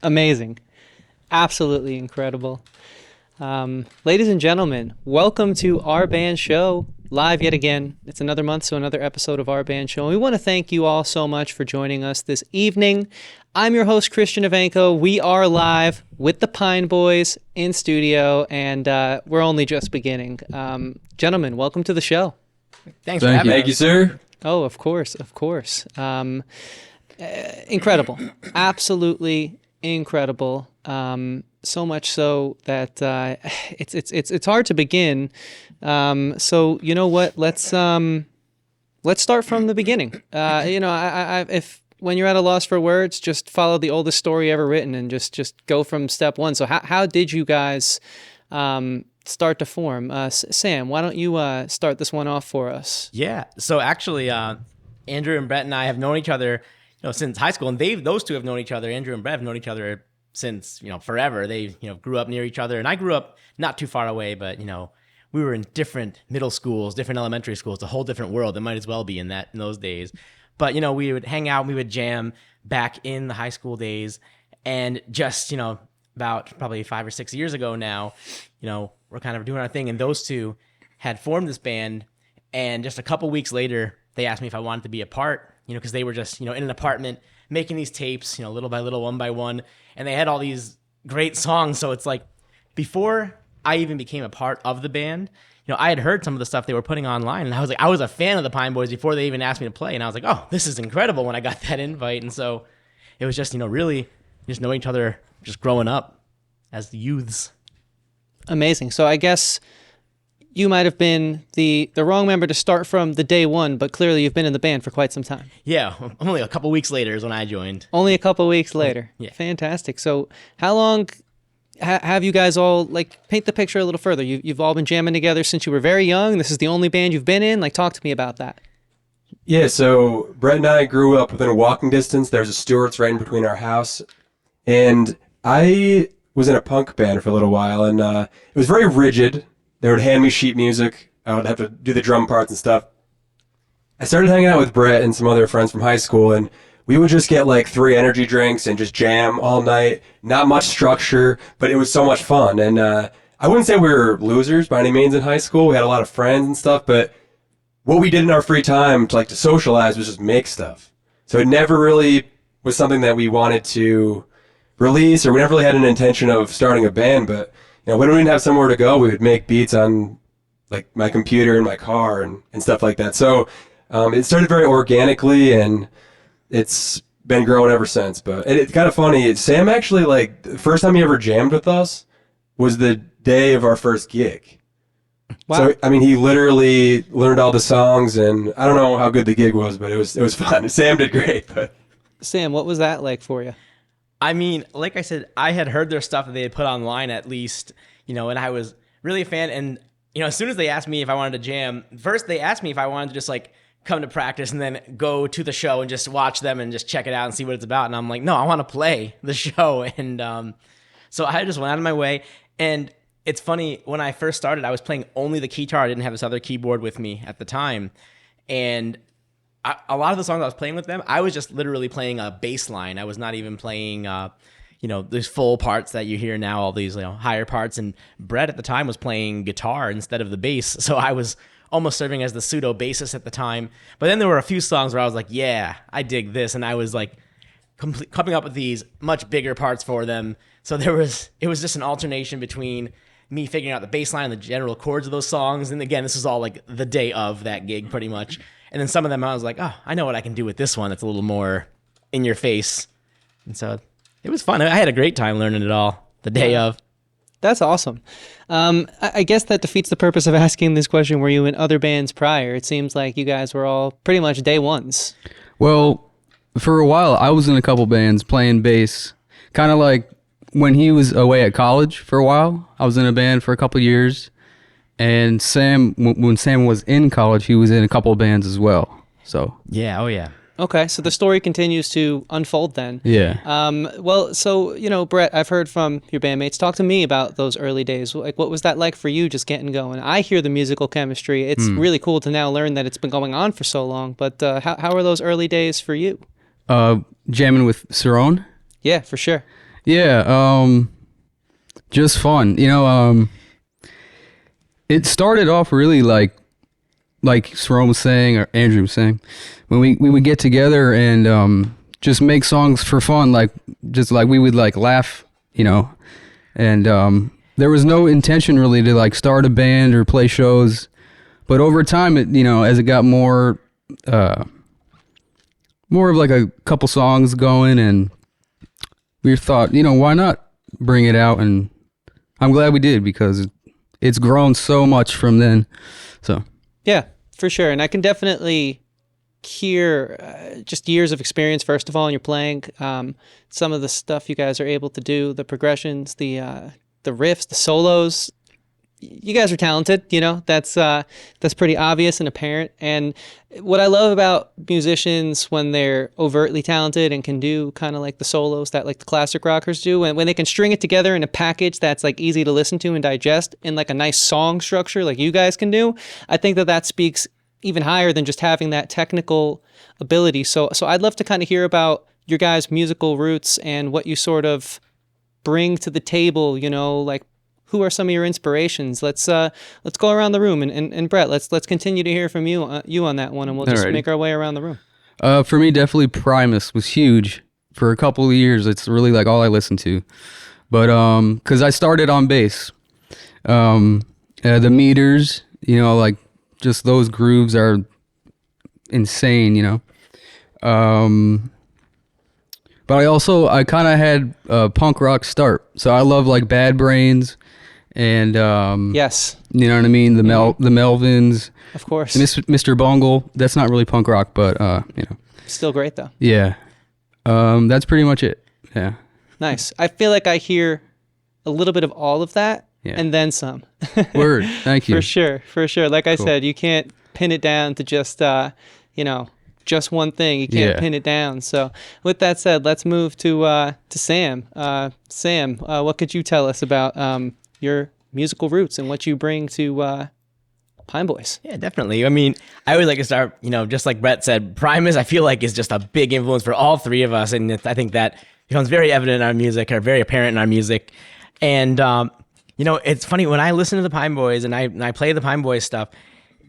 Amazing. Absolutely incredible. Ladies and gentlemen, welcome to our band show, live yet again. It's another month, so another episode of our band show. And we want to thank you all so much for joining us this evening. I'm your host, Christian Ivanko. We are live with the Pine Boys in studio, and we're only just beginning. Gentlemen, welcome to the show. Thanks for having us. Thank you, sir. Oh, of course. Incredible. Absolutely incredible. So much so that it's hard to begin. So you know what? Let's start from the beginning. If when you're at a loss for words, just follow the oldest story ever written and just go from step one. So how did you guys start to form? Sam, why don't you start this one off for us? Yeah. So actually, Andrew and Brett and I have known each other, since high school, and those two have known each other. Andrew and Brett have known each other since forever. They grew up near each other, and I grew up not too far away, but we were in different middle schools, different elementary schools, a whole different world. It might as well be in those days. But we would hang out, we would jam back in the high school days, and just about probably 5 or 6 years ago now, we're kind of doing our thing, and those two had formed this band, and just a couple weeks later, they asked me if I wanted to be a part, because they were just in an apartment making these tapes, little by little, one by one, and they had all these great songs. So it's like, before I even became a part of the band, I had heard some of the stuff they were putting online, and I was a fan of the Pine Boys before they even asked me to play, and I was like, oh, this is incredible when I got that invite. And so it was just, really just knowing each other, just growing up as youths. Amazing. So I guess you might have been the wrong member to start from the day one, but clearly you've been in the band for quite some time. Yeah, only a couple weeks later is when I joined. Only a couple weeks later. Yeah. Fantastic. So how long have you guys all, paint the picture a little further? You've all been jamming together since you were very young. This is the only band you've been in. Talk to me about that. Yeah, so Brett and I grew up within a walking distance. There's a Stewart's right in between our house. And I was in a punk band for a little while, and it was very rigid. They would hand me sheet music. I would have to do the drum parts and stuff. I started hanging out with Brett and some other friends from high school, and we would just get 3 energy drinks and just jam all night. Not much structure, but it was so much fun. And I wouldn't say we were losers by any means in high school. We had a lot of friends and stuff, but what we did in our free time to socialize was just make stuff. So it never really was something that we wanted to release, or we never really had an intention of starting a band. But when we didn't have somewhere to go, we would make beats on my computer in my car and stuff like that. So it started very organically, and it's been growing ever since. But it's kind of funny. Sam actually, the first time he ever jammed with us was the day of our first gig. Wow. So, he literally learned all the songs, and I don't know how good the gig was, but it was fun. Sam did great. But Sam, what was that like for you? Like I said, I had heard their stuff that they had put online at least, and I was really a fan. And, as soon as they asked me if I wanted to jam, first they asked me if I wanted to just come to practice and then go to the show and just watch them and just check it out and see what it's about. And I'm like, no, I want to play the show. And so I just went out of my way. And it's funny, when I first started, I was playing only the keytar. I didn't have this other keyboard with me at the time. And a lot of the songs I was playing with them, I was just literally playing a bass line. I was not even playing, these full parts that you hear now, all these, higher parts. And Brett at the time was playing guitar instead of the bass. So I was almost serving as the pseudo bassist at the time. But then there were a few songs where I was like, yeah, I dig this. And I was coming up with these much bigger parts for them. So it was just an alternation between me figuring out the bass line and the general chords of those songs. And again, this is all the day of that gig pretty much. And then some of them I was like, oh, I know what I can do with this one. It's a little more in your face. And so it was fun. I had a great time learning it all the day of. That's awesome. I guess that defeats the purpose of asking this question. Were you in other bands prior? It seems like you guys were all pretty much day ones. Well, for a while, I was in a couple bands playing bass. Kind of like when he was away at college for a while, I was in a band for a couple years. And Sam, when Sam was in college, he was in a couple of bands as well. So yeah, oh yeah. Okay, so the story continues to unfold then. Yeah. Well, so, Brett, I've heard from your bandmates. Talk to me about those early days. What was that like for you, just getting going? I hear the musical chemistry. It's really cool to now learn that it's been going on for so long. But how were those early days for you? Jamming with Saron? Yeah, for sure. Yeah, just fun. It started off really like Srom was saying or Andrew was saying, when we would get together and just make songs for fun, just like we would like laugh, and there was no intention really to like start a band or play shows, but over time, as it got more of like a couple songs going, and we thought, why not bring it out, and I'm glad we did because it's grown so much from then. So Yeah, for sure. And I can definitely hear just years of experience, first of all, in your playing. Some of the stuff you guys are able to do, the progressions, the riffs, the solos. You guys are talented, that's pretty obvious and apparent. And what I love about musicians when they're overtly talented and can do kind of like the solos that like the classic rockers do, and when they can string it together in a package that's like easy to listen to and digest in like a nice song structure like you guys can do, I think that speaks even higher than just having that technical ability. So I'd love to kind of hear about your guys' musical roots and what you sort of bring to the table, like who are some of your inspirations? Let's go around the room, and Brett, let's continue to hear from you on that one, and we'll just Alrighty. make our way around the room. for me, definitely Primus was huge for a couple of years. It's really like all I listened to, but because I started on bass, the meters, like just those grooves are insane, but I kind of had a punk rock start, so I love like Bad Brains. And Yes, you know what I mean, the Melvins, of course. Mr. Bungle. That's not really punk rock, but Still great though. yeah. That's pretty much it. Yeah. Nice. I feel like I hear a little bit of all of that, Yeah. and then some. Word. Thank you. For sure. Like I Cool. said, you can't pin it down to just just one thing. You can't Yeah. pin it down. So with that said, let's move to Sam. Sam, what could you tell us about your musical roots and what you bring to Pine Boys? Yeah, definitely. I mean, I always like to start, just like Brett said, Primus, I feel like is just a big influence for all three of us. And I think that becomes very evident in our music, or very apparent in our music. And, it's funny, when I listen to the Pine Boys and I play the Pine Boys stuff,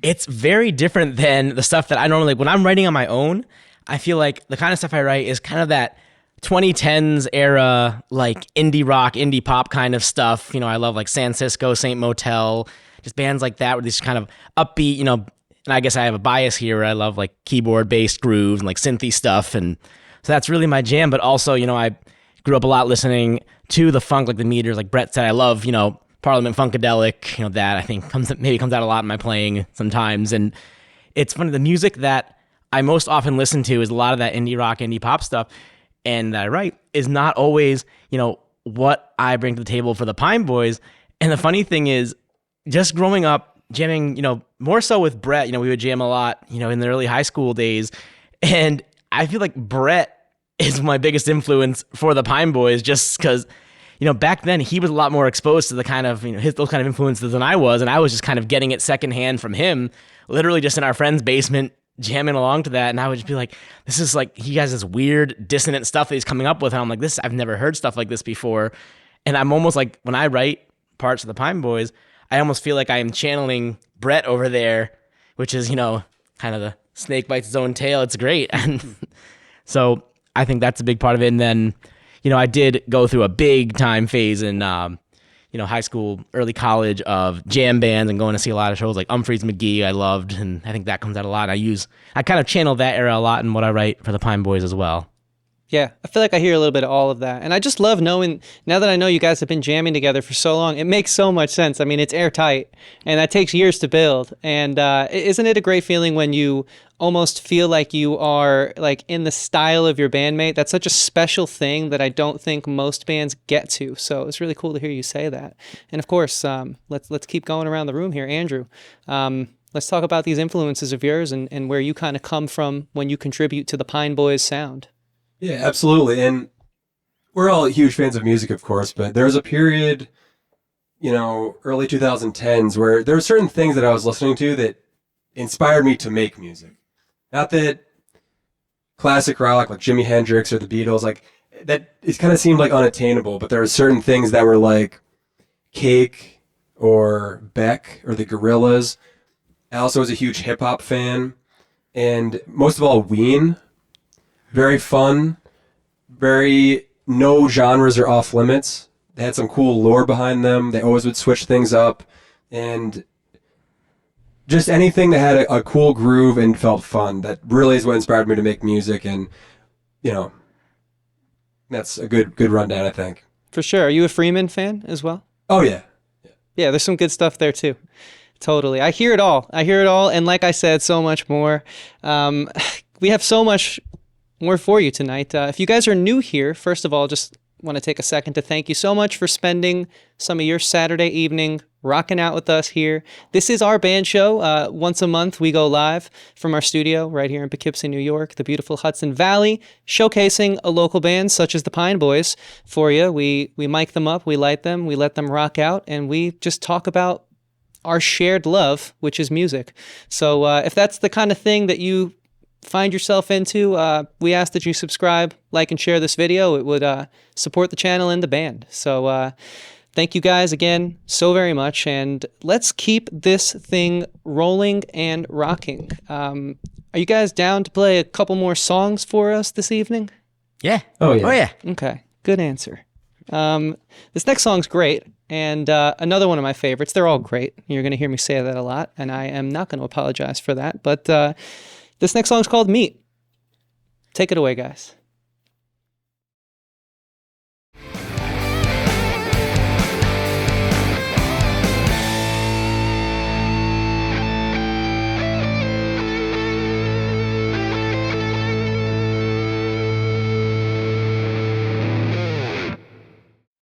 it's very different than the stuff that I normally, when I'm writing on my own, I feel like the kind of stuff I write is kind of that 2010s era, like indie rock, indie pop kind of stuff. I love like San Cisco, Saint Motel, just bands like that, where these kind of upbeat, and I guess I have a bias here where I love like keyboard based grooves and like synthy stuff. And so that's really my jam. But also, I grew up a lot listening to the funk, like the meters, like Brett said, I love, Parliament Funkadelic, that I think comes out a lot in my playing sometimes. And it's funny, the music that I most often listen to is a lot of that indie rock, indie pop stuff. And that I write is not always, what I bring to the table for the Pine Boys. And the funny thing is, just growing up jamming, more so with Brett, we would jam a lot, in the early high school days. And I feel like Brett is my biggest influence for the Pine Boys, just because, back then he was a lot more exposed to the kind of, those kind of influences than I was. And I was just kind of getting it secondhand from him, literally just in our friend's basement, jamming along to that. And I would just be like, this is like, he has this weird dissonant stuff that he's coming up with. And I'm like, I've never heard stuff like this before. And I'm almost like, when I write parts of the Pine Boys, I almost feel like I am channeling Brett over there, which is, kind of the snake bites its own tail. It's great. And so I think that's a big part of it. And then, I did go through a big time phase in, high school, early college, of jam bands and going to see a lot of shows like Humphreys McGee I loved. And I think that comes out a lot. I kind of channel that era a lot in what I write for the Pine Boys as well. Yeah, I feel like I hear a little bit of all of that. And I just love knowing, now that I know you guys have been jamming together for so long, it makes so much sense. I mean, it's airtight, and that takes years to build. And isn't it a great feeling when you almost feel like you are like in the style of your bandmate? That's such a special thing that I don't think most bands get to. So it's really cool to hear you say that. And of course, let's keep going around the room here. Andrew, let's talk about these influences of yours and where you kind of come from when you contribute to the Pine Boys sound. Yeah, absolutely. And we're all huge fans of music, of course, but there was a period, early 2010s where there were certain things that I was listening to that inspired me to make music. Not that classic rock like Jimi Hendrix or the Beatles, like that it kind of seemed like unattainable, but there were certain things that were like Cake or Beck or the Gorillas. I also was a huge hip hop fan, and most of all, Ween. Very fun, very no genres are off limits. They had some cool lore behind them. They always would switch things up, and just anything that had a cool groove and felt fun. That really is what inspired me to make music, and you know, that's a good rundown, I think. For sure. Are you a Freeman fan as well? Oh yeah. Yeah, there's some good stuff there too. Totally. I hear it all. And like I said, so much more. We have so much more for you tonight. If you guys are new here, first of all, just want to take a second to thank you so much for spending some of your Saturday evening rocking out with us here. This is our band show. Once a month, we go live from our studio right here in Poughkeepsie, New York, the beautiful Hudson Valley, showcasing a local band such as the Pine Boys for you. We mic them up, we light them, we let them rock out, and we just talk about our shared love, which is music. So if that's the kind of thing that you find yourself into, we ask that you subscribe, like, and share this video. It would support the channel and the band. So thank you guys again so very much, and let's keep this thing rolling and rocking. Are you guys down to play a couple more songs for us this evening? Yeah. Oh yeah. Oh yeah. Okay, good answer. This next song's great, and another one of my favorites. They're all great. You're going to hear me say that a lot, and I am not going to apologize for that, but this next song's called Meet. Take it away, guys.